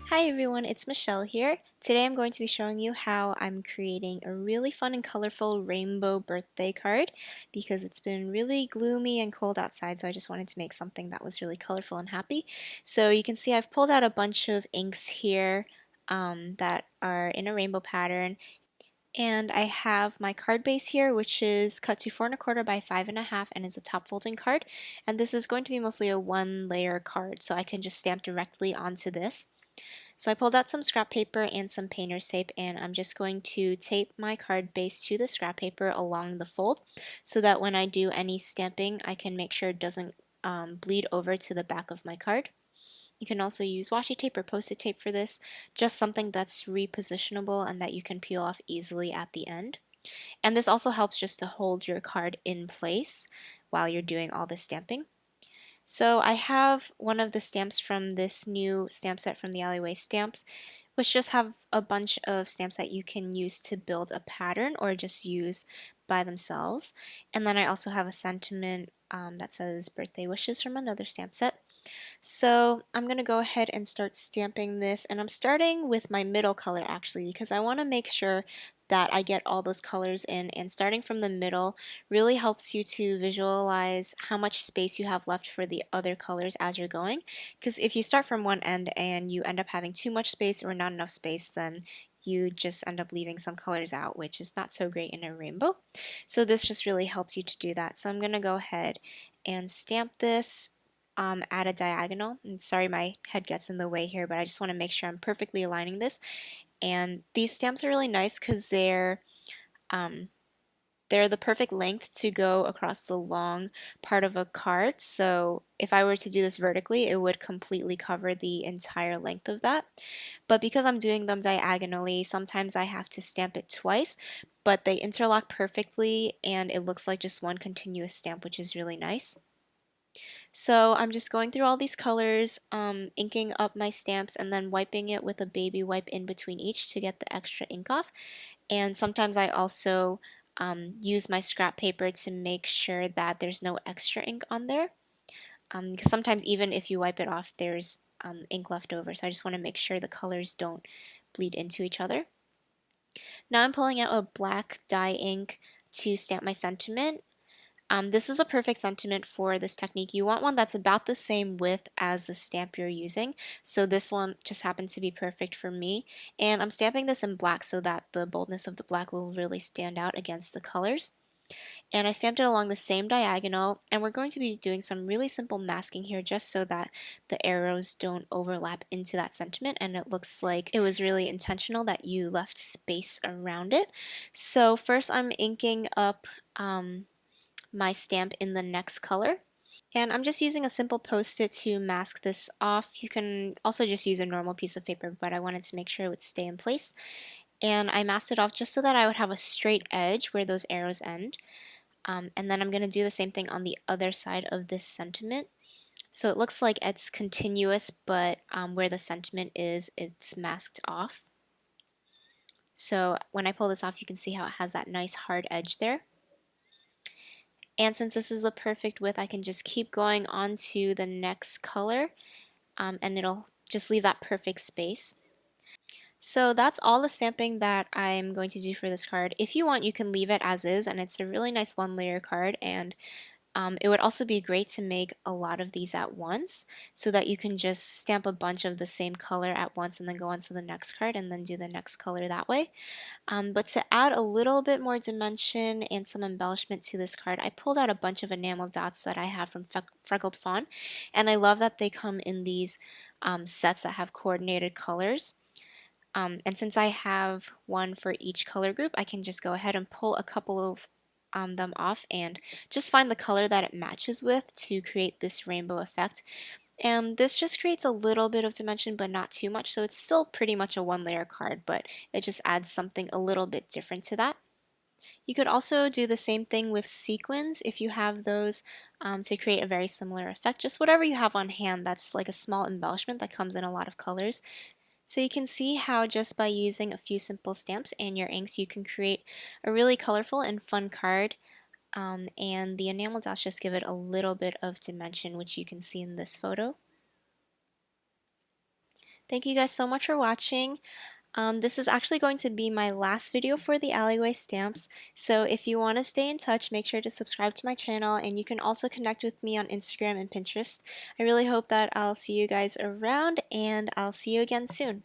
Hi everyone, it's Michelle here. Today I'm going to be showing you how I'm creating a really fun and colorful rainbow birthday card because it's been really gloomy and cold outside, so I just wanted to make something that was really colorful and happy. So you can see I've pulled out a bunch of inks here that are in a rainbow pattern, and I have my card base here, which is cut to 4¼ by 5½ and is a top folding card. And this is going to be mostly a one-layer card, so I can just stamp directly onto this. So I pulled out some scrap paper and some painter's tape, and I'm just going to tape my card base to the scrap paper along the fold so that when I do any stamping I can make sure it doesn't bleed over to the back of my card. You can also use washi tape or post-it tape for this, just something that's repositionable and that you can peel off easily at the end. And this also helps just to hold your card in place while you're doing all this stamping. So I have one of the stamps from this new stamp set from the Alleyway Stamps, which just have a bunch of stamps that you can use to build a pattern or just use by themselves. And then I also have a sentiment that says birthday wishes from another stamp set. So I'm going to go ahead and start stamping this, and I'm starting with my middle color actually because I want to make sure that I get all those colors in, and starting from the middle really helps you to visualize how much space you have left for the other colors as you're going, because if you start from one end and you end up having too much space or not enough space, then you just end up leaving some colors out, which is not so great in a rainbow. So this just really helps you to do that. So I'm going to go ahead and stamp this at a diagonal. And sorry my head gets in the way here, but I just want to make sure I'm perfectly aligning this. And these stamps are really nice because they're the perfect length to go across the long part of a card. So if I were to do this vertically, it would completely cover the entire length of that. But because I'm doing them diagonally, sometimes I have to stamp it twice, but they interlock perfectly and it looks like just one continuous stamp, which is really nice. So I'm just going through all these colors, inking up my stamps, and then wiping it with a baby wipe in between each to get the extra ink off. And sometimes I also use my scrap paper to make sure that there's no extra ink on there. Because sometimes even if you wipe it off, there's ink left over. So I just want to make sure the colors don't bleed into each other. Now I'm pulling out a black dye ink to stamp my sentiment. This is a perfect sentiment for this technique. You want one that's about the same width as the stamp you're using. So this one just happens to be perfect for me. And I'm stamping this in black so that the boldness of the black will really stand out against the colors. And I stamped it along the same diagonal, and we're going to be doing some really simple masking here just so that the arrows don't overlap into that sentiment and it looks like it was really intentional that you left space around it. So first I'm inking up my stamp in the next color. And I'm just using a simple post-it to mask this off. You can also just use a normal piece of paper, but I wanted to make sure it would stay in place. And I masked it off just so that I would have a straight edge where those arrows end. And then I'm going to do the same thing on the other side of this sentiment. So it looks like it's continuous, but where the sentiment is, it's masked off. So when I pull this off, you can see how it has that nice hard edge there. And since this is the perfect width, I can just keep going on to the next color, and it'll just leave that perfect space. So that's all the stamping that I'm going to do for this card. If you want, you can leave it as is, and it's a really nice one-layer card, and it would also be great to make a lot of these at once so that you can just stamp a bunch of the same color at once and then go on to the next card and then do the next color that way. But to add a little bit more dimension and some embellishment to this card, I pulled out a bunch of enamel dots that I have from Freckled Fawn, and I love that they come in these sets that have coordinated colors. And since I have one for each color group, I can just go ahead and pull a couple of them off and just find the color that it matches with to create this rainbow effect. And this just creates a little bit of dimension, but not too much, so it's still pretty much a one-layer card, but it just adds something a little bit different to that. You could also do the same thing with sequins if you have those to create a very similar effect. Just whatever you have on hand that's like a small embellishment that comes in a lot of colors. So you can see how just by using a few simple stamps and your inks you can create a really colorful and fun card. And the enamel dots just give it a little bit of dimension, which you can see in this photo. Thank you guys so much for watching. This is actually going to be my last video for the alleyway stamps, so if you want to stay in touch, make sure to subscribe to my channel, and you can also connect with me on Instagram and Pinterest. I really hope that I'll see you guys around, and I'll see you again soon.